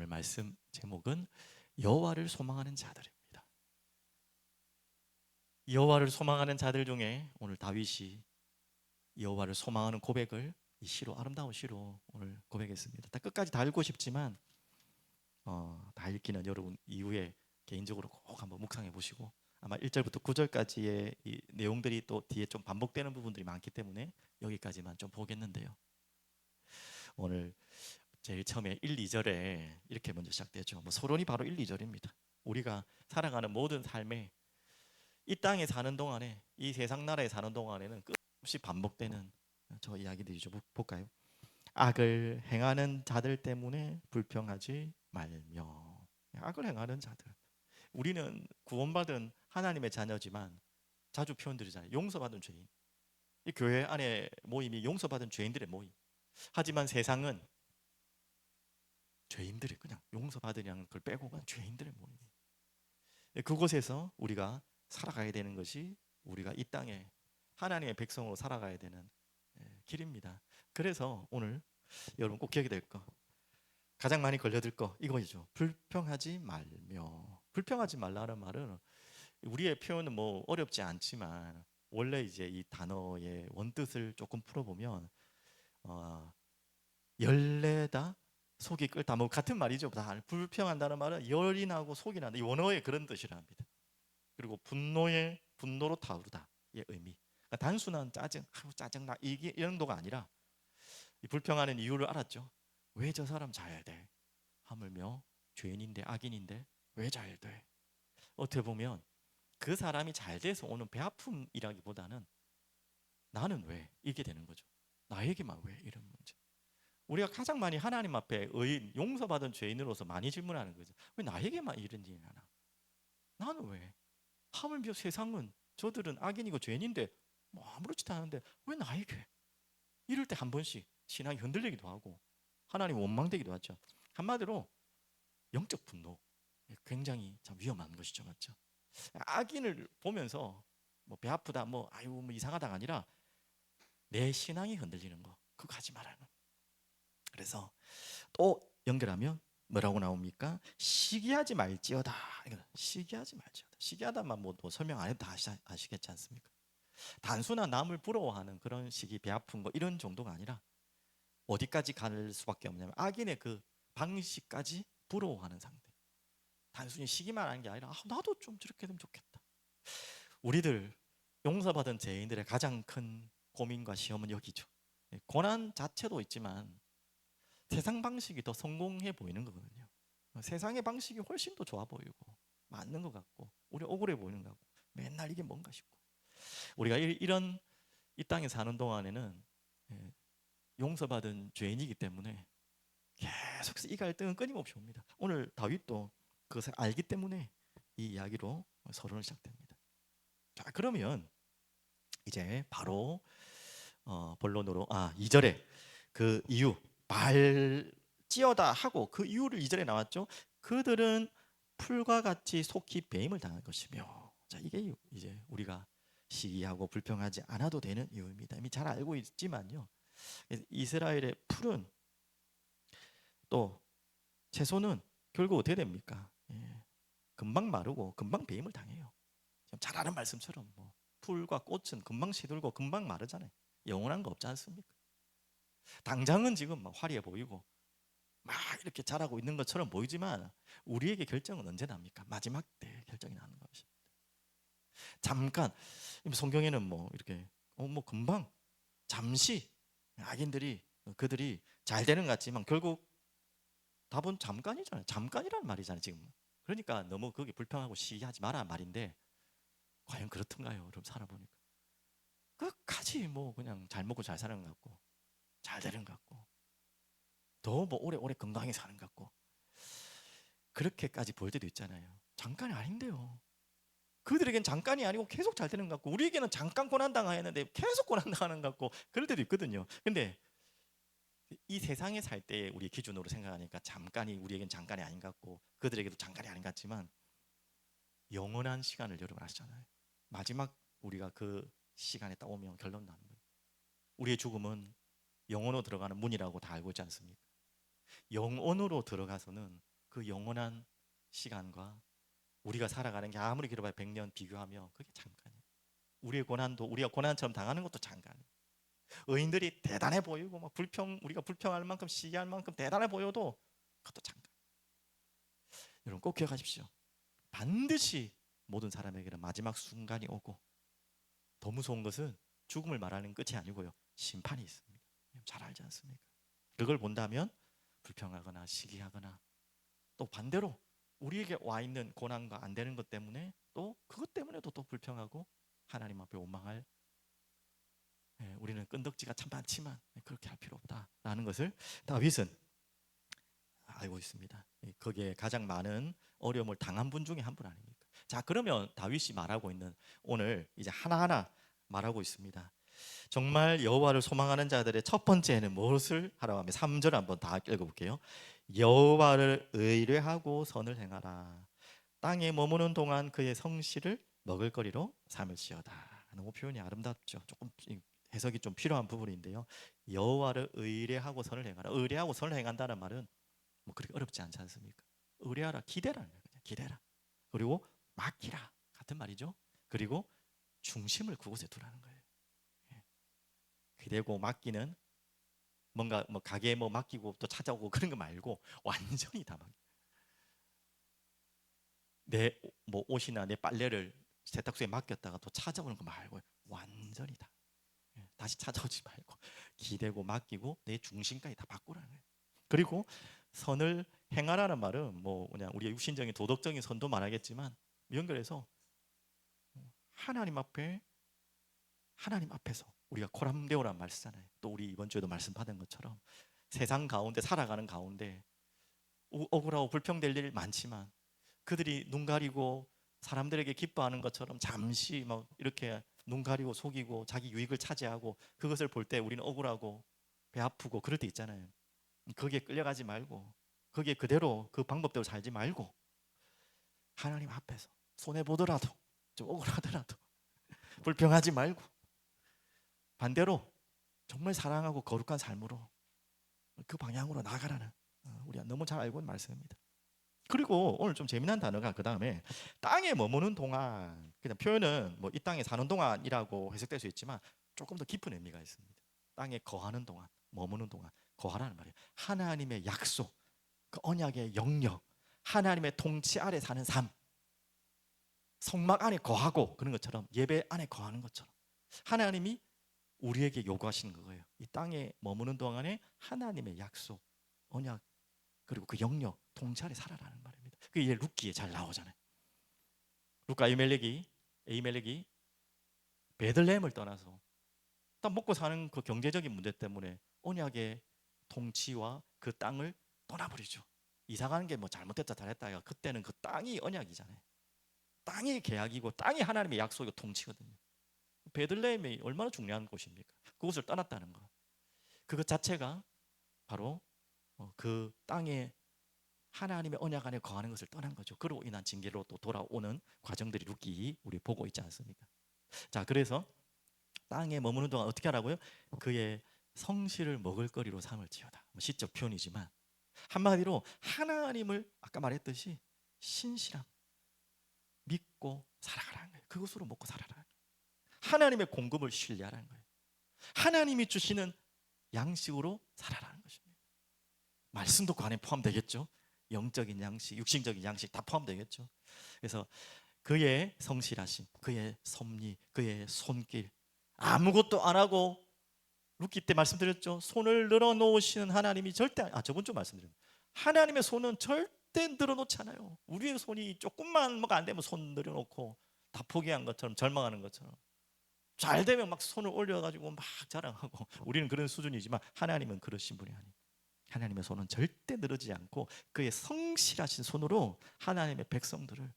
말씀 제목은 여호와를 소망하는 자들입니다. 여호와를 소망하는 자들 중에 오늘 다윗이 여호와를 소망하는 고백을 이 시로, 아름다운 시로 오늘 고백했습니다. 끝까지 다 읽고 싶지만 다 읽기는 여러분 이후에 개인적으로 꼭 한번 묵상해 보시고, 아마 1절부터 9절까지의 이 내용들이 또 뒤에 좀 반복되는 부분들이 많기 때문에 여기까지만 좀 보겠는데요. 오늘 제일 처음에 1, 2절에 이렇게 먼저 시작되죠. 서론이 바로 1, 2절입니다. 우리가 살아가는 모든 삶에, 이 땅에 사는 동안에, 이 세상 나라에 사는 동안에는 끝없이 반복되는 저 이야기들이죠. 볼까요? 악을 행하는 자들 때문에 불평하지 말며. 악을 행하는 자들, 우리는 구원받은 하나님의 자녀지만 자주 표현드리잖아요. 용서받은 죄인. 이 교회 안에 모임이 용서받은 죄인들의 모임. 하지만 세상은 죄인들이, 그냥 용서받으냐는 걸 빼고 간 죄인들의 모임. 그곳에서 우리가 살아가야 되는 것이, 우리가 이 땅에 하나님의 백성으로 살아가야 되는 길입니다. 그래서 오늘 여러분 꼭 기억이 될 거, 가장 많이 걸려들 거 이거죠. 불평하지 말며. 불평하지 말라는 말은 우리의 표현은 뭐 어렵지 않지만, 원래 이제 이 단어의 원뜻을 조금 풀어보면 열내다 속이 끓다, 뭐 같은 말이죠. 불평한다는 말은 열이 나고 속이 난다, 이 원어의 그런 뜻이라 합니다. 그리고 분노로 타오르다의 의미. 그러니까 단순한 짜증나 이게 이런 정도가 아니라, 이 불평하는 이유를 알았죠. 왜 저 사람 잘 돼? 하물며 죄인인데, 악인인데 왜 잘 돼? 어떻게 보면 그 사람이 잘 돼서 오는 배아픔이라기보다는 나는 왜 이게 되는 거죠. 나에게만 왜 이런 문제. 우리가 가장 많이 하나님 앞에 의인, 용서받은 죄인으로서 많이 질문하는 거죠. 왜 나에게만 이런 일이 나나? 나는 왜? 하물며 세상은, 저들은 악인이고 죄인인데 뭐 아무렇지도 않은데 왜 나에게? 이럴 때 한 번씩 신앙이 흔들리기도 하고 하나님 원망되기도 하죠. 한마디로 영적 분노, 굉장히 참 위험한 것이죠, 맞죠? 악인을 보면서 뭐 배 아프다, 뭐 아유 뭐 이상하다가 아니라 내 신앙이 흔들리는 거, 그거 하지 말라는. 그래서 또 연결하면 뭐라고 나옵니까? 시기하지 말지어다. 시기하지 말지어다. 시기하다만 뭐 설명 안 해도 다 아시겠지 않습니까? 단순한 남을 부러워하는 그런 시기, 배 아픈 거 이런 정도가 아니라 어디까지 갈 수밖에 없냐면 악인의 그 방식까지 부러워하는 상태. 단순히 시기만 하는 게 아니라 나도 좀 저렇게 되면 좋겠다. 우리들 용서받은 죄인들의 가장 큰 고민과 시험은 여기죠. 고난 자체도 있지만 세상 방식이 더 성공해 보이는 거거든요. 세상의 방식이 훨씬 더 좋아 보이고 맞는 것 같고 우리 억울해 보이는 것 같고 맨날 이게 뭔가 싶고, 우리가 이런 이 땅에 사는 동안에는 용서받은 죄인이기 때문에 계속해서 이 갈등은 끊임없이 옵니다. 오늘 다윗도 그것을 알기 때문에 이 이야기로 서론을 시작됩니다. 자, 그러면 이제 바로 본론으로, 2절에 그 이유, 발찌어다 하고 그 이유를 2절에 나왔죠. 그들은 풀과 같이 속히 배임을 당할 것이며. 자, 이게 이제 우리가 시기하고 불평하지 않아도 되는 이유입니다. 이미 잘 알고 있지만요, 이스라엘의 풀은, 또 채소는 결국 어떻게 됩니까? 금방 마르고 금방 배임을 당해요. 잘 아는 말씀처럼 뭐 풀과 꽃은 금방 시들고 금방 마르잖아요. 영원한 거 없지 않습니까? 당장은 지금 막 화려해 보이고 막 이렇게 자라고 있는 것처럼 보이지만 우리에게 결정은 언제 납니까? 마지막 때 결정이 나는 것입니다. 잠깐, 성경에는 뭐 이렇게 뭐 금방, 잠시 악인들이, 그들이 잘 되는 것 같지만 결국 답은 잠깐이잖아요. 잠깐이란 말이잖아요, 지금. 그러니까 너무 거기 불평하고 시기하지 마라 말인데, 과연 그렇던가요? 여러분 살아보니까 끝까지 뭐 그냥 잘 먹고 잘 사는 것 같고 잘 되는 것 같고 더 뭐 오래오래 건강하게 사는 것 같고, 그렇게까지 볼 때도 있잖아요. 잠깐이 아닌데요. 그들에겐 잠깐이 아니고 계속 잘 되는 것 같고, 우리에게는 잠깐 고난당하였는데 계속 고난당하는 것 같고 그럴 때도 있거든요. 근데 이 세상에 살 때 우리 기준으로 생각하니까 잠깐이 우리에겐 잠깐이 아닌 것 같고 그들에게도 잠깐이 아닌 것 같지만, 영원한 시간을 여러분 아시잖아요. 마지막 우리가 그 시간에 딱 오면 결론 나는 거예요. 우리의 죽음은 영혼으로 들어가는 문이라고 다 알고 있지 않습니까? 영혼으로 들어가서는 그 영원한 시간과 우리가 살아가는 게 아무리 길어봐야 100년 비교하면 그게 잠깐이에요. 우리의 고난도 우리가 고난처럼 당하는 것도 잠깐이에요. 의인들이 대단해 보이고 막 우리가 불평할 만큼 시기할 만큼 대단해 보여도 그것도 잠깐. 여러분 꼭 기억하십시오. 반드시 모든 사람에게는 마지막 순간이 오고, 더 무서운 것은 죽음을 말하는 끝이 아니고요, 심판이 있습니다. 잘 알지 않습니까? 그걸 본다면 불평하거나 시기하거나, 또 반대로 우리에게 와 있는 고난과 안 되는 것 때문에 또 그것 때문에도 또 불평하고 하나님 앞에 원망할, 우리는 끈덕지가 참 많지만 그렇게 할 필요 없다라는 것을 다윗은 알고 있습니다. 거기에 가장 많은 어려움을 당한 분 중에 한 분 아닙니까? 자, 그러면 다윗이 말하고 있는, 오늘 이제 하나하나 말하고 있습니다. 정말 여호와를 소망하는 자들의 첫 번째는 무엇을 하라고 하면 3절 한번 다 읽어볼게요. 여호와를 의뢰하고 선을 행하라. 땅에 머무는 동안 그의 성실을 먹을거리로 삼을지어다. 너무 표현이 아름답죠. 조금 해석이 좀 필요한 부분인데요. 여호와를 의뢰하고 선을 행하라. 의뢰하고 선을 행한다는 말은 뭐 그렇게 어렵지 않지 않습니까? 의뢰하라, 기대라는 거예요. 그냥 기대라. 그리고 맡기라, 같은 말이죠. 그리고 중심을 그곳에 두라는 거예요. 기대고 맡기는, 뭔가 뭐 가게에 뭐 맡기고 또 찾아오고 그런 거 말고 완전히 다 맡겨. 내 뭐 옷이나 내 빨래를 세탁소에 맡겼다가 또 찾아오는 거 말고 완전히 다, 다시 찾아오지 말고 기대고 맡기고 내 중심까지 다 바꾸라는 거예요. 그리고 선을 행하라는 말은 뭐 그냥 우리의 육신적인 도덕적인 선도 말하겠지만, 연결해서 하나님 앞에, 하나님 앞에서 우리가 코람데오란 말 쓰잖아요. 또 우리 이번 주에도 말씀 받은 것처럼 세상 가운데 살아가는 가운데 억울하고 불평될 일 많지만, 그들이 눈 가리고 사람들에게 기뻐하는 것처럼 잠시 막 이렇게 눈 가리고 속이고 자기 유익을 차지하고, 그것을 볼 때 우리는 억울하고 배 아프고 그럴 때 있잖아요. 거기에 끌려가지 말고, 거기에 그대로 그 방법대로 살지 말고, 하나님 앞에서 손해 보더라도 좀 억울하더라도 불평하지 말고 반대로 정말 사랑하고 거룩한 삶으로 그 방향으로 나아가라는, 우리가 너무 잘 알고 있는 말씀입니다. 그리고 오늘 좀 재미난 단어가 그 다음에 땅에 머무는 동안, 그냥 표현은 뭐 이 땅에 사는 동안이라고 해석될 수 있지만 조금 더 깊은 의미가 있습니다. 땅에 거하는 동안, 머무는 동안, 거하라는 말이에요. 하나님의 약속, 그 언약의 영역, 하나님의 통치 아래 사는 삶, 성막 안에 거하고 그런 것처럼, 예배 안에 거하는 것처럼 하나님이 우리에게 요구하시는 거예요. 이 땅에 머무는 동안에 하나님의 약속, 언약, 그리고 그 영역, 통치 아래 살아라는 말입니다. 그게 룻기에 잘 나오잖아요. 룻과 에이멜렉이 베들레헴을 떠나서 딱 먹고 사는 그 경제적인 문제 때문에 언약의 통치와 그 땅을 떠나버리죠. 이사 가는 게 뭐 잘못됐다 잘했다, 그때는 그 땅이 언약이잖아요. 땅이 계약이고 땅이 하나님의 약속이고 통치거든요. 베들레헴이 얼마나 중요한 곳입니까? 그곳을 떠났다는 것, 그것 자체가 바로 그 땅에 하나님의 언약 안에 거하는 것을 떠난 거죠. 그로 인한 징계로 또 돌아오는 과정들이 룻기 우리 보고 있지 않습니까? 자, 그래서 땅에 머무는 동안 어떻게 하라고요? 그의 성실을 먹을거리로 삼을지어다. 시적 표현이지만 한마디로 하나님을 아까 말했듯이 신실함, 믿고 살아가라는 거예요. 그것으로 먹고 살아라는 거예요. 하나님의 공급을 신뢰하라는 거예요. 하나님이 주시는 양식으로 살아라는 것입니다. 말씀도 그 안에 포함되겠죠. 영적인 양식, 육신적인 양식 다 포함되겠죠. 그래서 그의 성실하심, 그의 섭리, 그의 손길, 아무것도 안 하고, 룻기 때 말씀드렸죠. 손을 늘어놓으시는 하나님이 절대, 저번 주 말씀드렸죠. 하나님의 손은 절대 늘어놓지 않아요. 우리의 손이 조금만 뭐가 안 되면 손 늘어놓고 다 포기한 것처럼, 절망하는 것처럼, 잘 되면 막 손을 올려가지고 막 자랑하고, 우리는 그런 수준이지만 하나님은 그러신 분이 아니에요. 하나님의 손은 절대 늘어지지 않고 그의 성실하신 손으로 하나님의 백성들을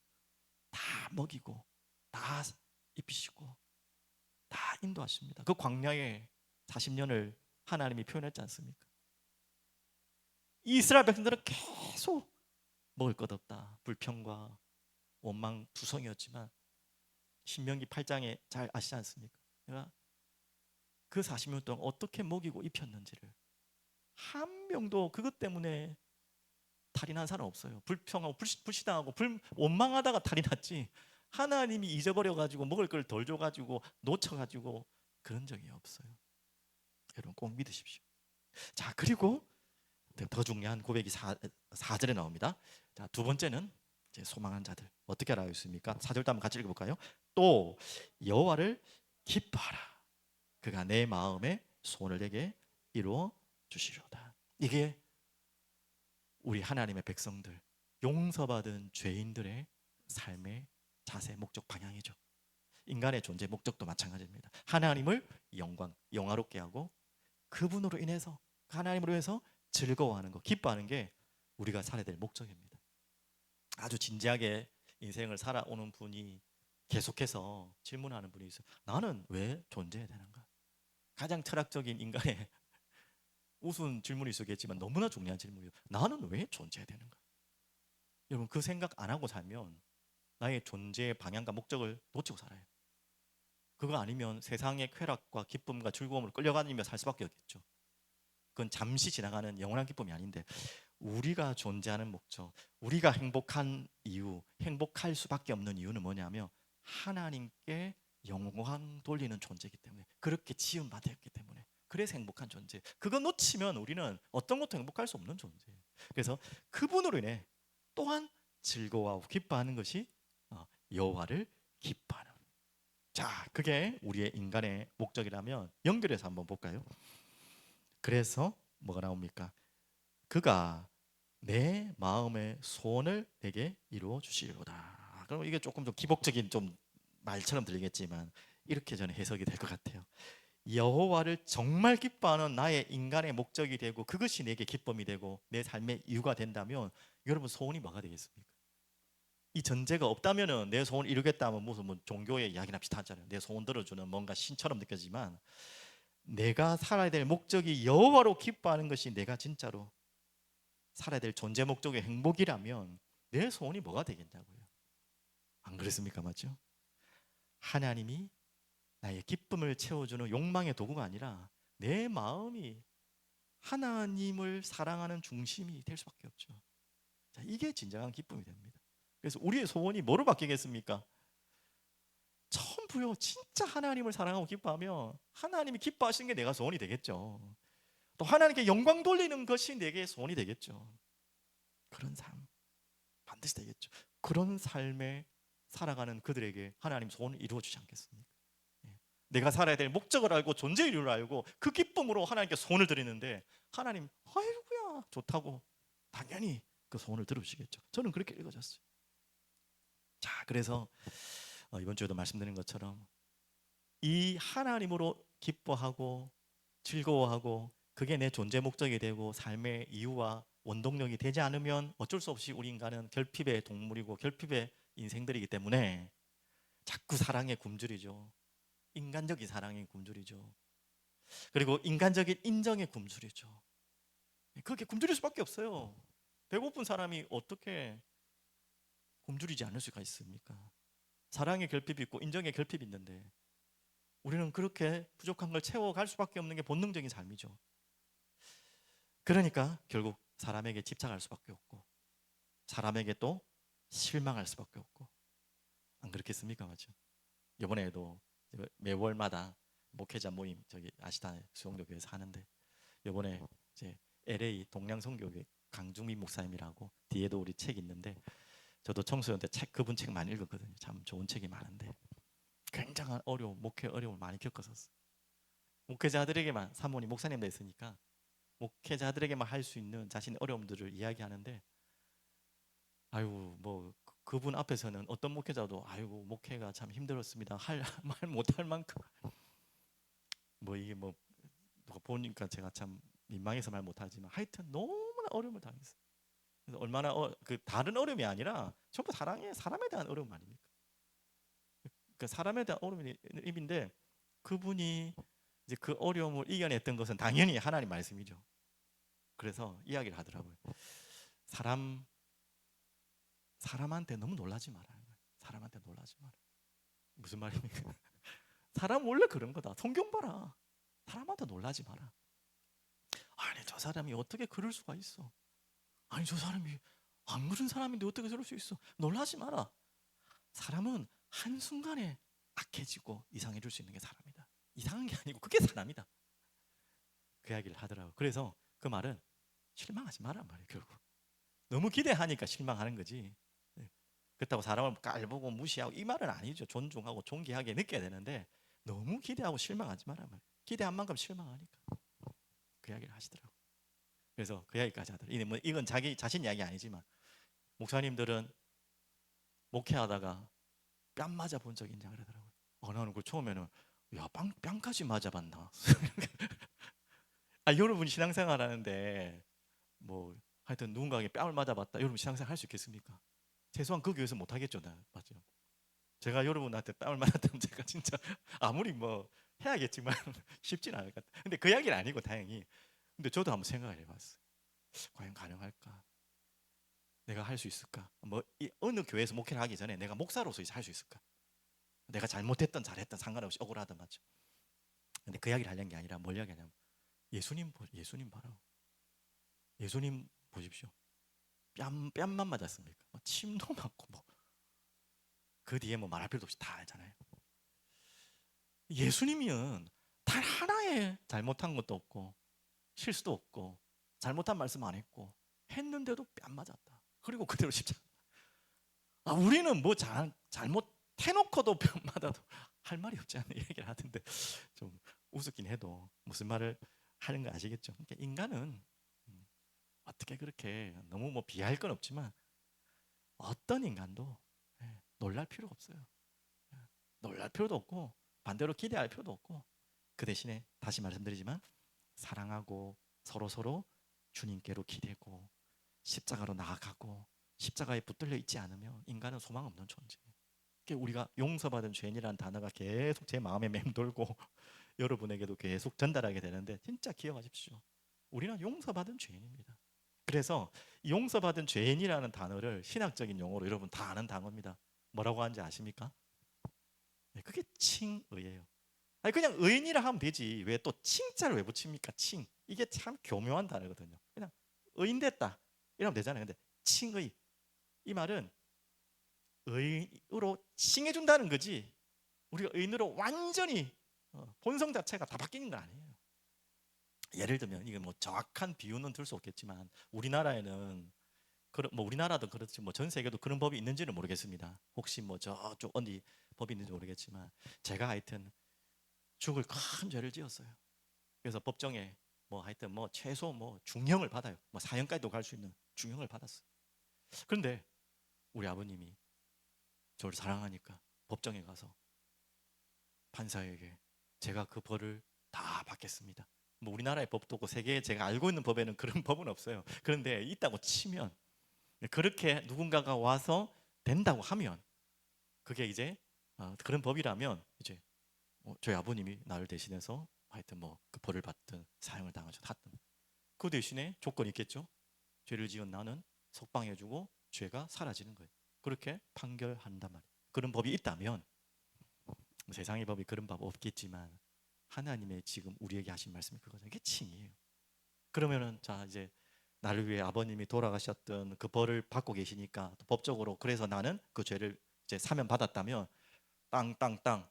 다 먹이고 다 입히시고 다 인도하십니다. 그 광야에 40년을 하나님이 표현했지 않습니까? 이스라엘 백성들은 계속 먹을 것 없다, 불평과 원망 투성이었지만, 신명기 8장에 잘 아시지 않습니까? 내가 그 40년 동안 어떻게 먹이고 입혔는지를, 한 명도 그것 때문에 탈이 난 사람 없어요. 불평하고 불신당하고 원망하다가 탈이 났지, 하나님이 잊어버려가지고 먹을 걸 덜 줘가지고 놓쳐가지고 그런 적이 없어요. 여러분 꼭 믿으십시오. 자, 그리고 더 중요한 고백이 4절에 나옵니다. 자, 두 번째는 이제 소망한 자들 어떻게 알아야겠습니까? 4절도 한번 같이 읽어볼까요? 또 여호와를 기뻐하라. 그가 내 마음의 소원을 내게 이루어 주시리로다. 이게 우리 하나님의 백성들, 용서받은 죄인들의 삶의 자세, 목적, 방향이죠. 인간의 존재 목적도 마찬가지입니다. 하나님을 영화롭게 하고 그분으로 인해서, 하나님으로 해서 즐거워하는 거, 기뻐하는 게 우리가 살아야 될 목적입니다. 아주 진지하게 인생을 살아오는 분이 계속해서 질문하는 분이 있어요. 나는 왜 존재해야 되는가? 가장 철학적인 인간의 우스운 질문일 수 있겠지만 너무나 중요한 질문이에요. 나는 왜 존재해야 되는가? 여러분 그 생각 안 하고 살면 나의 존재의 방향과 목적을 놓치고 살아요. 그거 아니면 세상의 쾌락과 기쁨과 즐거움을 끌려다니며 살 수밖에 없겠죠. 그건 잠시 지나가는 영원한 기쁨이 아닌데, 우리가 존재하는 목적, 우리가 행복한 이유, 행복할 수밖에 없는 이유는 뭐냐면 하나님께 영광 돌리는 존재이기 때문에, 그렇게 지음받았기 때문에, 그래서 행복한 존재. 그거 놓치면 우리는 어떤 것도 행복할 수 없는 존재예요. 그래서 그분으로 인해 또한 즐거워하고 기뻐하는 것이 여호와를 기뻐하는. 자, 그게 우리의 인간의 목적이라면 연결해서 한번 볼까요? 그래서 뭐가 나옵니까? 그가 내 마음의 소원을 내게 이루어 주시리로다. 그럼 이게 조금 좀 기복적인 좀 말처럼 들리겠지만 이렇게 저는 해석이 될 것 같아요. 여호와를 정말 기뻐하는 나의 인간의 목적이 되고 그것이 내게 기쁨이 되고 내 삶의 이유가 된다면 여러분 소원이 뭐가 되겠습니까? 이 전제가 없다면은 내 소원 이루겠다 하면 무슨 뭐 종교의 이야기나 비슷하잖아요. 내 소원 들어주는 뭔가 신처럼 느껴지지만, 내가 살아야 될 목적이 여호와로 기뻐하는 것이 내가 진짜로 살아야 될 존재 목적의 행복이라면 내 소원이 뭐가 되겠냐고요. 안 그렇습니까? 맞죠? 하나님이 나의 기쁨을 채워주는 욕망의 도구가 아니라 내 마음이 하나님을 사랑하는 중심이 될 수밖에 없죠. 자, 이게 진정한 기쁨이 됩니다. 그래서 우리의 소원이 뭐로 바뀌겠습니까? 전부요, 진짜 하나님을 사랑하고 기뻐하면 하나님이 기뻐하시는 게 내가 소원이 되겠죠. 또 하나님께 영광 돌리는 것이 내게 소원이 되겠죠. 그런 삶 반드시 되겠죠. 그런 삶에 살아가는 그들에게 하나님 소원을 이루어 주지 않겠습니까? 예. 내가 살아야 될 목적을 알고 존재 이유를 알고 그 기쁨으로 하나님께 소원을 드리는데 하나님 아이고야 좋다고 당연히 그 소원을 들어주시겠죠. 저는 그렇게 읽어졌어요. 자, 그래서 이번 주에도 말씀드린 것처럼 이 하나님으로 기뻐하고 즐거워하고 그게 내 존재 목적이 되고 삶의 이유와 원동력이 되지 않으면 어쩔 수 없이 우리 인간은 결핍의 동물이고 결핍의 인생들이기 때문에 자꾸 사랑에 굶주리죠. 인간적인 사랑에 굶주리죠. 그리고 인간적인 인정에 굶주리죠. 그렇게 굶주릴 수밖에 없어요. 배고픈 사람이 어떻게 굶주리지 않을 수가 있습니까? 사랑의 결핍이 있고 인정의 결핍이 있는데 우리는 그렇게 부족한 걸 채워갈 수밖에 없는 게 본능적인 삶이죠. 그러니까 결국 사람에게 집착할 수밖에 없고 사람에게 또 실망할 수밖에 없고, 안 그렇겠습니까? 맞죠? 이번에도 매월마다 목회자 모임 저기 아시다 수영도 교회에서 하는데, 이번에 이제 LA 동양성교회 강중민 목사님이라고 뒤에도 우리 책 있는데, 저도 청소년 때 그분 책 많이 읽었거든요. 참 좋은 책이 많은데 굉장한 목회 어려움을 많이 겪었었어요. 목회자들에게만, 사모님 목사님도 있으니까 목회자들에게만 할 수 있는 자신의 어려움들을 이야기하는데, 아이고 뭐 그분 앞에서는 어떤 목회자도 아이고 목회가 참 힘들었습니다 할 말 못할 만큼, 뭐 이게 뭐 누가 보니까 제가 참 민망해서 말 못하지만 하여튼 너무나 어려움을 당했어요. 그래서 얼마나 그 다른 어려움이 아니라 전부 사람에 대한 어려움 아닙니까? 그 사람에 대한 어려움인데 그분이 이제 그 어려움을 이겨냈던 것은 당연히 하나님 말씀이죠. 그래서 이야기를 하더라고요. 사람한테 너무 놀라지 마라. 사람한테 놀라지 마라. 무슨 말입니까? 사람 원래 그런 거다. 성경 봐라. 사람한테 놀라지 마라. 아니 저 사람이 어떻게 그럴 수가 있어? 아니 저 사람이 안 그런 사람인데 어떻게 저럴 수 있어? 놀라지 마라. 사람은 한순간에 악해지고 이상해질 수 있는 게 사람이다. 이상한 게 아니고 그게 사람이다. 그 이야기를 하더라고. 그래서 그 말은 실망하지 마란 말이에요. 결국 너무 기대하니까 실망하는 거지. 네. 그렇다고 사람을 깔보고 무시하고 이 말은 아니죠. 존중하고 존귀하게 느껴야 되는데 너무 기대하고 실망하지 마란 말이에요. 기대한 만큼 실망하니까 그 이야기를 하시더라고. 그래서 그 이야기까지 하더라고. 이건 자기 자신 이야기 아니지만 목사님들은 목회하다가 뺨 맞아 본 적 있냐 그러더라고요. 나는 그 처음에는 야 뺨까지 맞아봤나? 여러분 신앙생활 하는데 뭐 하여튼 누군가에게 뺨을 맞아봤다. 여러분 신앙생활 할 수 있겠습니까? 최소한 그 교회에서 못 하겠죠, 맞죠? 제가 여러분한테 땀을 맞았다면 제가 진짜 아무리 뭐 해야겠지만 쉽진 않을 것 같아요. 근데 그 이야기는 아니고 다행히. 근데 저도 한번 생각을 해봤어요. 과연 가능할까? 내가 할 수 있을까? 뭐 어느 교회에서 목회를 하기 전에 내가 목사로서 이제 할 수 있을까? 내가 잘못했던 잘했던 상관없이 억울하든 맞죠? 근데 그 이야기를 하려는 게 아니라 뭘 이야기하냐면 예수님 봐라. 예수님 보십시오. 뺨만 맞았습니까? 뭐 침도 맞고 뭐 그 뒤에 뭐 말할 필요도 없이 다 알잖아요. 예수님이면 단 하나의 잘못한 것도 없고 실수도 없고 잘못한 말씀 안 했고 했는데도 뺨 맞았다. 그리고 그대로 십자가. 우리는 뭐 잘못 해놓고도 뺨 맞아도 할 말이 없지 않나 얘기를 하던데 좀 우습긴 해도 무슨 말을 하는 거 아시겠죠? 그러니까 인간은 어떻게 그렇게 너무 뭐 비할 건 없지만 어떤 인간도 놀랄 필요가 없어요. 놀랄 필요도 없고 반대로 기대할 필요도 없고 그 대신에 다시 말씀드리지만 사랑하고 서로 주님께로 기대고 십자가로 나아가고 십자가에 붙들려 있지 않으면 인간은 소망 없는 존재예요. 우리가 용서받은 죄인이라는 단어가 계속 제 마음에 맴돌고 여러분에게도 계속 전달하게 되는데 진짜 기억하십시오. 우리는 용서받은 죄인입니다. 그래서 용서받은 죄인이라는 단어를 신학적인 용어로 여러분 다 아는 단어입니다. 뭐라고 하는지 아십니까? 네, 그게 칭의예요. 그냥 의인이라 하면 되지 왜 또 칭자를 왜 붙입니까? 칭 이게 참 교묘한 단어거든요. 그냥 의인 됐다 이러면 되잖아요. 근데 칭의 이 말은 의로 칭해준다는 거지 우리가 의인으로 완전히 본성 자체가 다 바뀌는 건 아니에요. 예를 들면 이게 뭐 정확한 비유는 들 수 없겠지만 우리나라에는 뭐 우리나라도 그렇지 뭐 전 세계도 그런 법이 있는지는 모르겠습니다. 혹시 뭐 저쪽 어디 법이 있는지 모르겠지만 제가 하여튼 죽을 큰 죄를 지었어요. 그래서 법정에 뭐 하여튼 뭐 최소 뭐 중형을 받아요. 뭐 사형까지도 갈 수 있는 중형을 받았어요. 그런데 우리 아버님이 저를 사랑하니까 법정에 가서 판사에게 제가 그 벌을 다 받겠습니다. 뭐 우리나라의 법도 없고 세계에 제가 알고 있는 법에는 그런 법은 없어요. 그런데 있다고 치면 그렇게 누군가가 와서 된다고 하면 그게 이제 그런 법이라면 이제 저희 아버님이 나를 대신해서 하여튼 뭐 그 벌을 받든 사형을 당하든 그 대신에 조건이 있겠죠. 죄를 지은 나는 석방해주고 죄가 사라지는 거예요. 그렇게 판결한단 말이에요. 그런 법이 있다면 세상의 법이 그런 법 없겠지만 하나님의 지금 우리에게 하신 말씀이 그거죠. 이게 칭이에요. 그러면은 자 이제 나를 위해 아버님이 돌아가셨던 그 벌을 받고 계시니까 법적으로 그래서 나는 그 죄를 이제 사면 받았다면 땅땅땅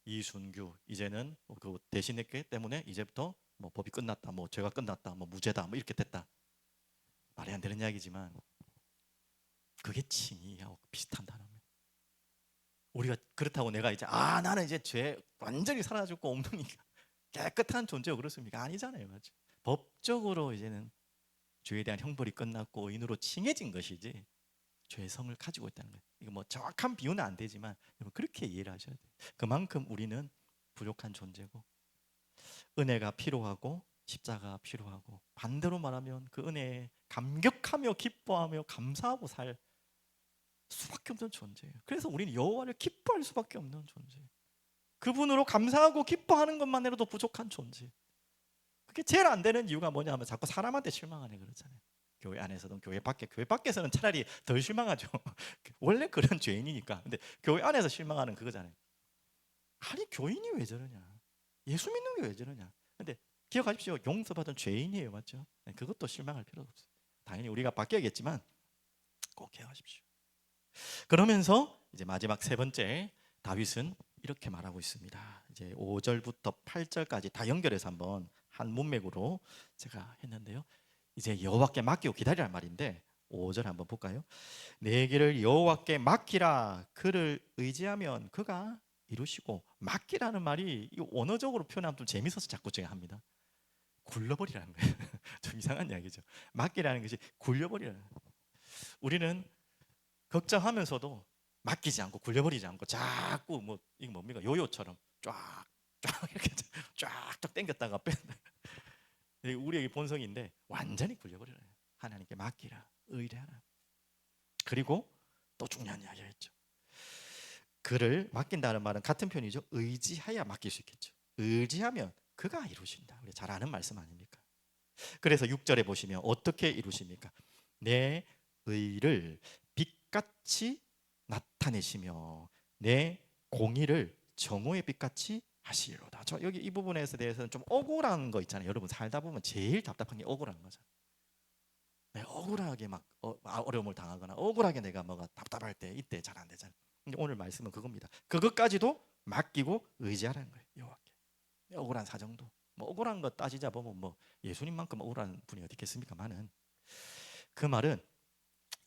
이순규 이제는 그 대신했기 때문에 이제부터 뭐 법이 끝났다, 뭐 죄가 끝났다, 뭐 무죄다, 뭐 이렇게 됐다. 말이 안 되는 이야기지만 그게 칭의하고 비슷한 단어입니다. 우리가 그렇다고 내가 이제 나는 이제 죄 완전히 사라졌고 엉덩이 깨끗한 존재고 그렇습니까? 아니잖아요, 맞죠? 법적으로 이제는 죄에 대한 형벌이 끝났고 의인으로 칭해진 것이지 죄성을 가지고 있다는 거예요. 이거 뭐 정확한 비유는 안 되지만 그렇게 이해를 하셔야 돼요. 그만큼 우리는 부족한 존재고 은혜가 필요하고 십자가가 필요하고 반대로 말하면 그 은혜에 감격하며 기뻐하며 감사하고 살 수밖에 없는 존재예요. 그래서 우리는 여호와를 기뻐할 수밖에 없는 존재예요. 그분으로 감사하고 기뻐하는 것만으로도 부족한 존재. 그게 제일 안 되는 이유가 뭐냐면 자꾸 사람한테 실망하네 그러잖아요. 교회 안에서든 교회 밖에서는 차라리 덜 실망하죠. 원래 그런 죄인이니까. 근데 교회 안에서 실망하는 그거잖아요. 아니 교인이 왜 저러냐? 예수 믿는 게 왜 저러냐? 근데 기억하십시오. 용서받은 죄인이에요, 맞죠? 그것도 실망할 필요가 없어요. 당연히 우리가 바뀌어야겠지만 꼭 기억하십시오. 그러면서 이제 마지막 세 번째 다윗은 이렇게 말하고 있습니다. 이제 5절부터 8절까지 다 연결해서 한번 한 문맥으로 제가 했는데요. 이제 여호와께 맡기고 기다리란 말인데 5절 한번 볼까요? 내 길을 여호와께 맡기라. 그를 의지하면 그가 이루시고, 맡기라는 말이 이 언어적으로 표현하면 좀 재밌어서 자꾸 제가 합니다. 굴려버리라는 거예요. 좀 이상한 이야기죠. 맡기라는 것이 굴려버리라는 거예요. 우리는 걱정하면서도 맡기지 않고 굴려버리지 않고 자꾸 뭐 이게 뭡니까? 요요처럼 쫙쫙 이렇게 쫙쫙 당겼다가 뺀다. 우리에게 본성인데 완전히 굴려버려요. 하나님께 맡기라, 의뢰하라. 그리고 또 중요한 이야기가 있죠. 그를 맡긴다는 말은 같은 편이죠. 의지하야 맡길 수 있겠죠. 의지하면 그가 이루신다. 우리 잘 아는 말씀 아닙니까? 그래서 6절에 보시면 어떻게 이루십니까? 내 의를 빛같이 나타내시며 내 공의를 정오의 빛같이 하시리로다. 저 여기 이 부분에 대해서는 좀 억울한 거 있잖아요. 여러분 살다 보면 제일 답답한 게 억울한 거잖아요. 억울하게 막 어려움을 당하거나 억울하게 내가 뭐가 답답할 때 이때 잘 안 되잖아요. 근데 오늘 말씀은 그겁니다. 그것까지도 맡기고 의지하라는 거예요. 여호와께. 억울한 사정도 뭐 억울한 거 따지자 보면 뭐 예수님만큼 억울한 분이 어디 있겠습니까만은, 그 말은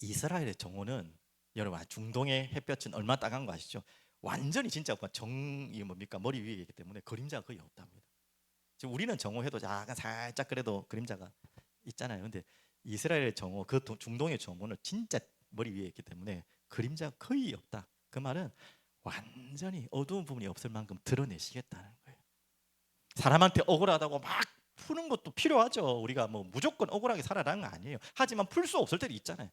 이스라엘의 정오는 여러분 중동의 햇볕은 얼마나 따가운 거 아시죠? 완전히 진짜 정이 뭡니까? 머리 위에 있기 때문에 그림자가 거의 없답니다. 지금 우리는 정오해도 약간 살짝 그래도 그림자가 있잖아요. 근데 이스라엘의 정오, 그 중동의 정오는 진짜 머리 위에 있기 때문에 그림자가 거의 없다. 그 말은 완전히 어두운 부분이 없을 만큼 드러내시겠다는 거예요. 사람한테 억울하다고 막 푸는 것도 필요하죠. 우리가 뭐 무조건 억울하게 살아라는 거 아니에요. 하지만 풀 수 없을 때도 있잖아요.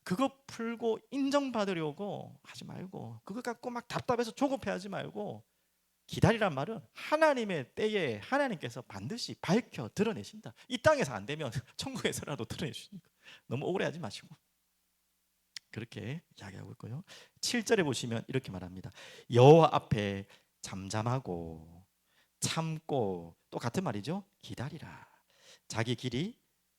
그거 풀고 인정받으려고 하지 말고, 그거 갖고 막 답답해서 조급해하지 말고, 기다리란 말은 하나님의 때에 하나님께서 반드시 밝혀 드러내신다. 이 땅에서 안 되면 천국에서라도 드러내주시니까 너무 억울해하지 마시고, 그렇게 이야기하고 있고요. 7절에 보시면 이렇게 말합니다. 여호와 앞에 잠잠하고 참고, 또 같은 말이죠. 기다리라. 자기 길이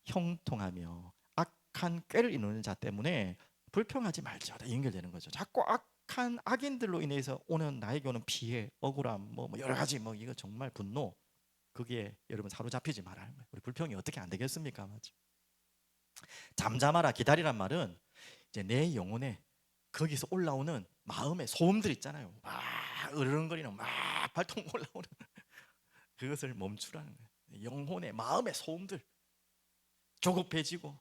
형통하며 악한 꾀를 이루는 자 때문에 불평하지 말지어다. 연결되는 거죠. 자꾸 악한 악인들로 인해서 오는 나에게 오는 피해, 억울함, 뭐 여러 가지 뭐 이거 정말 분노, 거기에 여러분 사로잡히지 말라는 거예요. 우리 불평이 어떻게 안 되겠습니까? 맞죠? 잠잠하라, 기다리란 말은 이제 내 영혼에 거기서 올라오는 마음의 소음들 있잖아요. 막 으르렁거리는 막 발동 올라오는 그것을 멈추라는 거예요. 영혼의 마음의 소음들, 조급해지고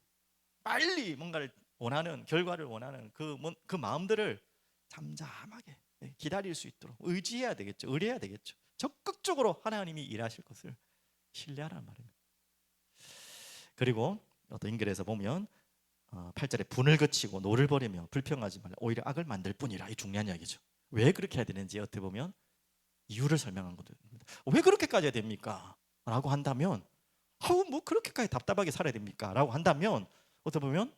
빨리 뭔가를 원하는 결과를 원하는 그 마음들을 잠잠하게 기다릴 수 있도록 의지해야 되겠죠. 의뢰해야 되겠죠. 적극적으로 하나님이 일하실 것을 신뢰하라는 말입니다. 그리고 또 인결해서 보면 8절에 분을 그치고 노를 버리며 불평하지 말라. 오히려 악을 만들 뿐이라. 이 중요한 이야기죠. 왜 그렇게 해야 되는지 어떻게 보면 이유를 설명한 거입니다. 왜 그렇게까지 해야 됩니까? 라고 한다면, 뭐 그렇게까지 답답하게 살아야 됩니까? 라고 한다면 어떻게 보면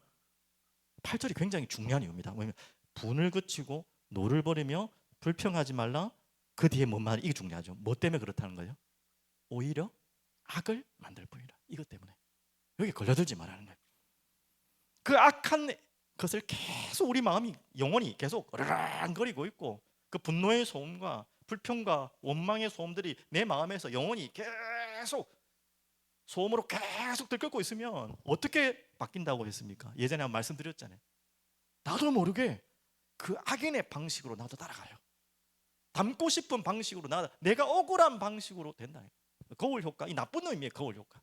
8절이 굉장히 중요한 이유입니다. 왜냐면 분을 그치고 노를 버리며 불평하지 말라. 그 뒤에 뭔 말, 이게 중요하죠. 뭐 때문에 그렇다는 거예요? 오히려 악을 만들 뿐이라. 이것 때문에 여기 걸려들지 말라는 거예요. 그 악한 것을 계속 우리 마음이 영원히 계속 으르렁거리고 있고, 그 분노의 소음과 불평과 원망의 소음들이 내 마음에서 영원히 계속 소음으로 계속 들끓고 있으면 어떻게 바뀐다고 했습니까? 예전에 한번 말씀드렸잖아요. 나도 모르게 그 악인의 방식으로 나도 따라가요. 닮고 싶은 방식으로 내가 억울한 방식으로 된다. 거울 효과, 이 나쁜 의미의 거울 효과.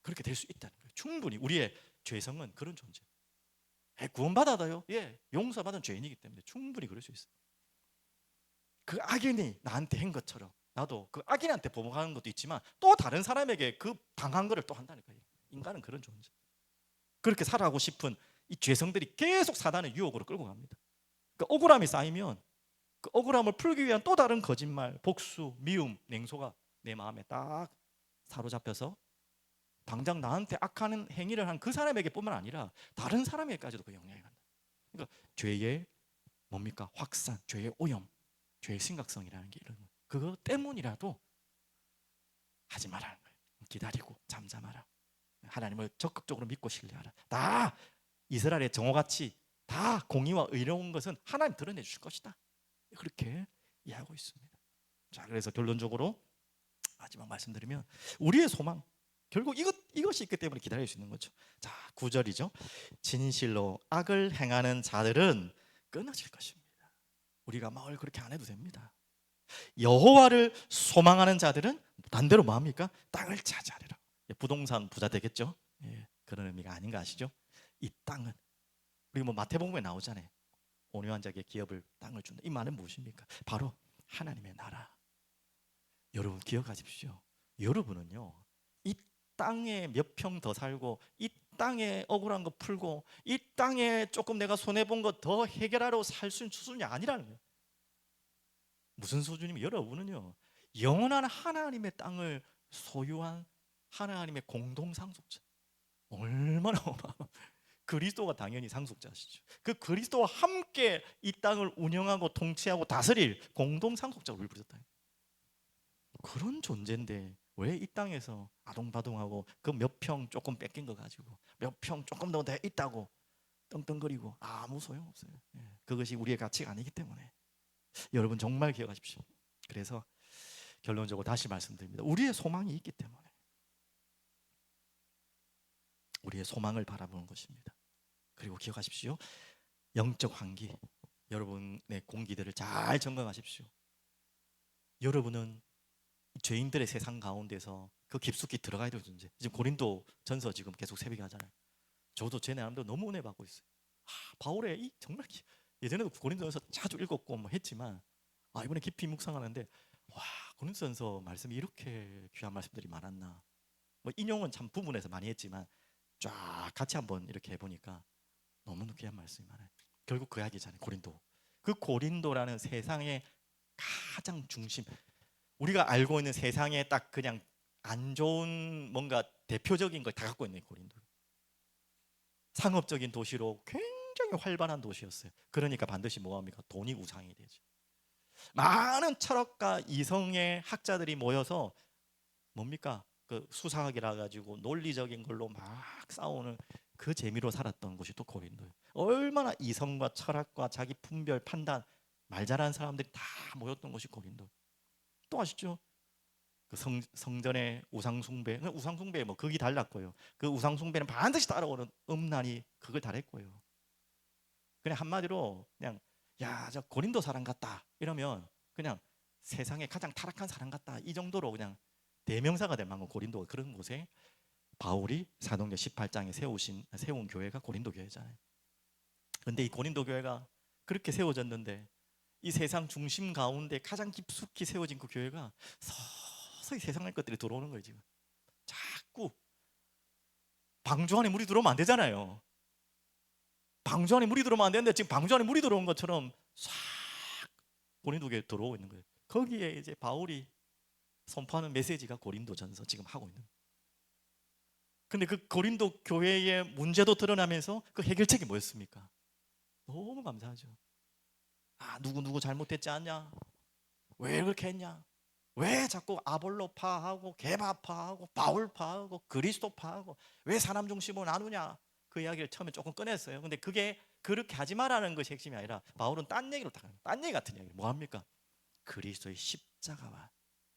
그렇게 될 수 있다는 거예요. 충분히 우리의 죄성은 그런 존재. 구원받아도요. 용서받은 죄인이기 때문에 충분히 그럴 수 있어요. 그 악인이 나한테 한 것처럼 나도 그 악인한테 보복하는 것도 있지만 또 다른 사람에게 그 당한 거를 또 한다는 거예요. 인간은 그런 존재. 그렇게 살아가고 싶은 이 죄성들이 계속 사단의 유혹으로 끌고 갑니다. 그 억울함이 쌓이면 그 억울함을 풀기 위한 또 다른 거짓말, 복수, 미움, 냉소가 내 마음에 딱 사로잡혀서 당장 나한테 악한 행위를 한 그 사람에게 뿐만 아니라 다른 사람에게까지도 그 영향이 간다. 그러니까 죄의 뭡니까? 확산, 죄의 오염, 죄의 심각성이라는 게 이런 거. 그거 때문이라도 하지 말라는 거예요. 기다리고 잠잠하라. 하나님을 적극적으로 믿고 신뢰하라. 다 이스라엘의 정오같이 다 공의와 의로운 것은 하나님 드러내 주실 것이다. 그렇게 이해하고 있습니다. 자, 그래서 결론적으로 마지막 말씀드리면 우리의 소망 결국 이것이 있기 때문에 기다릴 수 있는 거죠. 자, 9절이죠. 진실로 악을 행하는 자들은 끊어질 것입니다. 우리가 뭘 그렇게 안 해도 됩니다. 여호와를 소망하는 자들은 반대로 뭐합니까? 땅을 차지하리라. 부동산 부자 되겠죠. 예, 그런 의미가 아닌가 아시죠? 이 땅은 우리 뭐 마태복음에 나오잖아요. 온유한 자에게 기업을 땅을 준다. 이 말은 무엇입니까? 바로 하나님의 나라. 여러분 기억하십시오. 여러분은요 이 땅에 몇 평 더 살고 이 땅에 억울한 거 풀고 이 땅에 조금 내가 손해 본 거 더 해결하러 살 수 있는 수준이 아니라는 거예요. 무슨 수준이면 여러분은요 영원한 하나님의 땅을 소유한 하나님의 공동 상속자. 얼마나 그리스도가 당연히 상속자시죠. 그 그리스도와 함께 이 땅을 운영하고 통치하고 다스릴 공동 상속자로 우리 부르셨다. 그런 존재인데 왜 이 땅에서 아동바동하고 그 몇 평 조금 뺏긴 거 가지고 몇 평 조금 더 있다고 떵떵거리고 아무 소용없어요. 그것이 우리의 가치가 아니기 때문에 여러분 정말 기억하십시오. 그래서 결론적으로 다시 말씀드립니다. 우리의 소망이 있기 때문에 우리의 소망을 바라보는 것입니다. 그리고 기억하십시오. 영적 환기, 여러분의 공기들을 잘 점검하십시오. 여러분은 죄인들의 세상 가운데서 그 깊숙이 들어가야 될 존재. 지금 고린도 전서 지금 계속 새벽에 하잖아요. 저도 제 나름대로 너무 은혜 받고 있어요. 바울의 이 정말 예전에도 고린도전서 자주 읽었고 뭐 했지만 이번에 깊이 묵상하는데 와 고린도전서 말씀이 이렇게 귀한 말씀들이 많았나. 뭐 인용은 참 부분에서 많이 했지만 쫙 같이 한번 이렇게 해보니까 너무나 귀한 말씀이 많아요. 결국 그 이야기잖아요. 고린도. 그 고린도라는 세상의 가장 중심. 우리가 알고 있는 세상에 딱 그냥 안 좋은 뭔가 대표적인 걸 다 갖고 있는 고린도. 상업적인 도시로 굉장히 활발한 도시였어요. 그러니까 반드시 뭐합니까? 돈이 우상이 되죠. 많은 철학과 이성의 학자들이 모여서 뭡니까? 그 수사학이라 가지고 논리적인 걸로 막 싸우는 그 재미로 살았던 곳이 또 고린도예요. 얼마나 이성과 철학과 자기 분별 판단 말 잘하는 사람들이 다 모였던 곳이 고린도. 또 아시죠? 그 성전의 우상숭배, 우상숭배 뭐 극이 달랐고요. 그 우상숭배는 반드시 따라오는 음란이 극을 달했고요. 그냥 한마디로 그냥 야, 저 고린도 사람 같다 이러면 그냥 세상에 가장 타락한 사람 같다 이 정도로 그냥 대명사가 될 만큼 고린도가 그런 곳에 바울이 사도행전 18장에 세운 교회가 고린도 교회잖아요. 그런데 이 고린도 교회가 그렇게 세워졌는데 이 세상 중심 가운데 가장 깊숙이 세워진 그 교회가 서서히 세상의 것들이 들어오는 거예요. 지금 자꾸 방주 안에 물이 들어오면 안 되잖아요. 방주 안에 물이 들어오면 안 되는데 지금 방주 안에 물이 들어온 것처럼 싹 고린도 교회에 들어오고 있는 거예요. 거기에 이제 바울이 선포하는 메시지가 고린도전서 지금 하고 있는. 근데 그 고린도 교회의 문제도 드러나면서 그 해결책이 뭐였습니까? 너무 감사하죠. 누구 잘못했지 않냐? 왜 그렇게 했냐? 왜 자꾸 아볼로파하고 게바파하고 바울파하고 그리스도파하고 왜 사람 중심으로 나누냐? 그 이야기를 처음에 조금 꺼냈어요. 근데 그게 그렇게 하지 말라는 것이 핵심이 아니라 바울은 딴 얘기로 다 딴 얘기 같은 얘기. 뭐 합니까? 그리스도의 십자가와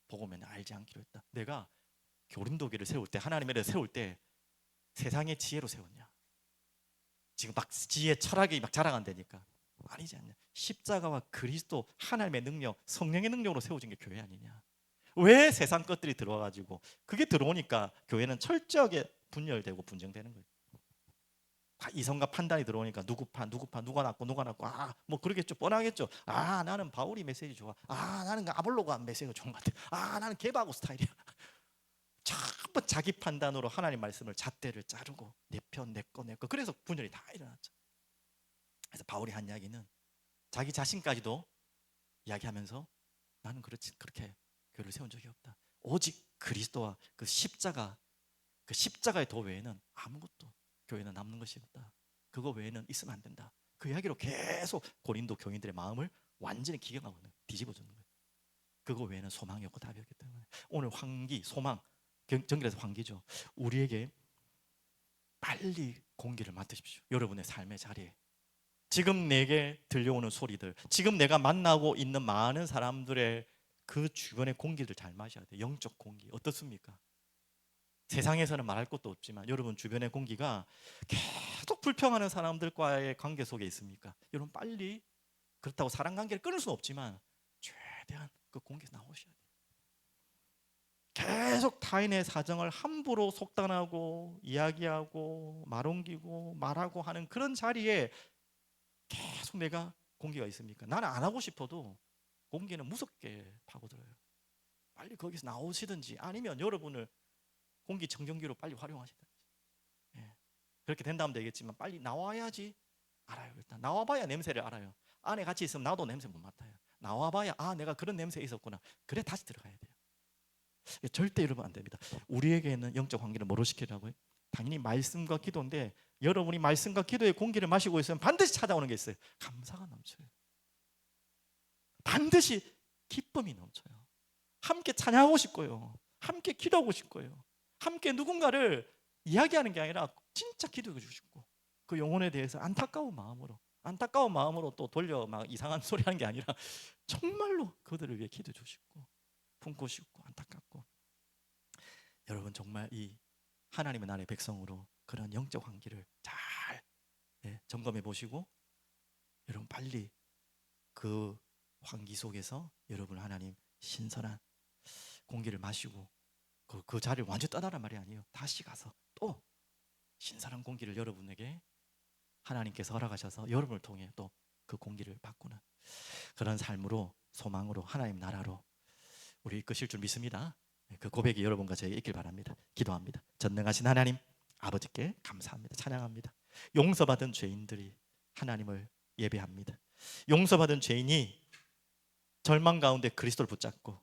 복음에 알지 않기로 했다. 내가 고린도교를 세울 때 하나님의 나라를 세울 때 세상의 지혜로 세웠냐? 지금 막 지혜 철학이 막 자랑한다니까 아니지 않냐? 십자가와 그리스도 하나님의 능력, 성령의 능력으로 세워진 게 교회 아니냐? 왜 세상 것들이 들어와가지고 그게 들어오니까 교회는 철저하게 분열되고 분쟁되는 거예요. 이성과 판단이 들어오니까 누구파 누가 낫고 뭐 그러겠죠. 뻔하겠죠. 나는 바울이 메시지 좋아. 나는 아볼로가 메시지가 좋은 것 같아. 나는 게바고 스타일이야. 전부 자기 판단으로 하나님 말씀을 잣대를 자르고 내 편 내 거 그래서 분열이 다 일어났죠. 그래서 바울이 한 이야기는 자기 자신까지도 이야기하면서 나는 그렇게 교회를 세운 적이 없다. 오직 그리스도와 그 십자가의 도 외에는 아무것도 교회는 남는 것이 없다. 그거 외에는 있으면 안 된다. 그 이야기로 계속 고린도 교인들의 마음을 완전히 기경하고 있는 뒤집어주는 거예요. 그거 외에는 소망이 없고 답이 없기 때문에 오늘 환기, 소망, 정결해서 환기죠. 우리에게 빨리 공기를 맡으십시오. 여러분의 삶의 자리에. 지금 내게 들려오는 소리들, 지금 내가 만나고 있는 많은 사람들의 그 주변의 공기를 잘 마셔야 돼요. 영적 공기 어떻습니까? 세상에서는 말할 것도 없지만 여러분 주변의 공기가 계속 불평하는 사람들과의 관계 속에 있습니까? 여러분 빨리, 그렇다고 사람 관계를 끊을 수는 없지만 최대한 그 공기에서 나오셔야 돼요. 계속 타인의 사정을 함부로 속단하고 이야기하고 말 옮기고 말하고 하는 그런 자리에 계속 내가 공기가 있습니까? 나는 안 하고 싶어도 공기는 무섭게 파고들어요. 빨리 거기서 나오시든지 아니면 여러분을 공기청정기로 빨리 활용하시든지. 예. 그렇게 된다면 되겠지만 빨리 나와야지 알아요. 일단 나와봐야 냄새를 알아요. 안에 같이 있으면 나도 냄새 못 맡아요. 나와봐야 내가 그런 냄새 있었구나. 그래 다시 들어가야 돼요. 절대 이러면 안 됩니다. 우리에게는 영적 환기를 뭐로 시키라고요? 당연히 말씀과 기도인데 여러분이 말씀과 기도의 공기를 마시고 있으면 반드시 찾아오는 게 있어요. 감사가 넘쳐요. 반드시 기쁨이 넘쳐요. 함께 찬양하고 싶고요. 함께 기도하고 싶고요. 함께 누군가를 이야기하는 게 아니라 진짜 기도해 주고 싶고 그 영혼에 대해서 안타까운 마음으로 또 돌려 막 이상한 소리 하는 게 아니라 정말로 그들을 위해 기도해 주시고 품고 싶고 안타깝고. 여러분 정말 이 하나님의 나라의 백성으로 그런 영적 환기를 잘 점검해 보시고 여러분 빨리 그 환기 속에서 여러분 하나님 신선한 공기를 마시고 그 자리를 완전 떠나란 말이 아니에요. 다시 가서 또 신선한 공기를 여러분에게 하나님께서 허락하셔서 여러분을 통해 또 그 공기를 바꾸는 그런 삶으로 소망으로 하나님 나라로 우리 이끄실 줄 믿습니다. 그 고백이 여러분과 저에게 있길 바랍니다. 기도합니다. 전능하신 하나님 아버지께 감사합니다. 찬양합니다. 용서받은 죄인들이 하나님을 예배합니다. 용서받은 죄인이 절망 가운데 그리스도를 붙잡고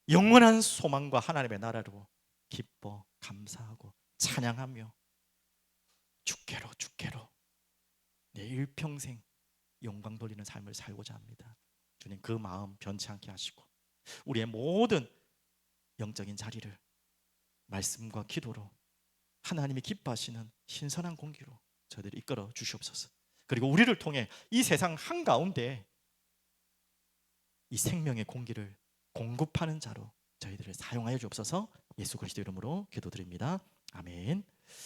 영원한 소망과 하나님의 나라로 기뻐 감사하고 찬양하며 주께로 내 일평생 영광 돌리는 삶을 살고자 합니다. 주님 그 마음 변치 않게 하시고 우리의 모든 영적인 자리를 말씀과 기도로 하나님이 기뻐하시는 신선한 공기로 저희들이 이끌어 주시옵소서. 그리고 우리를 통해 이 세상 한가운데 이 생명의 공기를 공급하는 자로 저희들을 사용하여 주옵소서. 예수 그리스도 이름으로 기도드립니다. 아멘.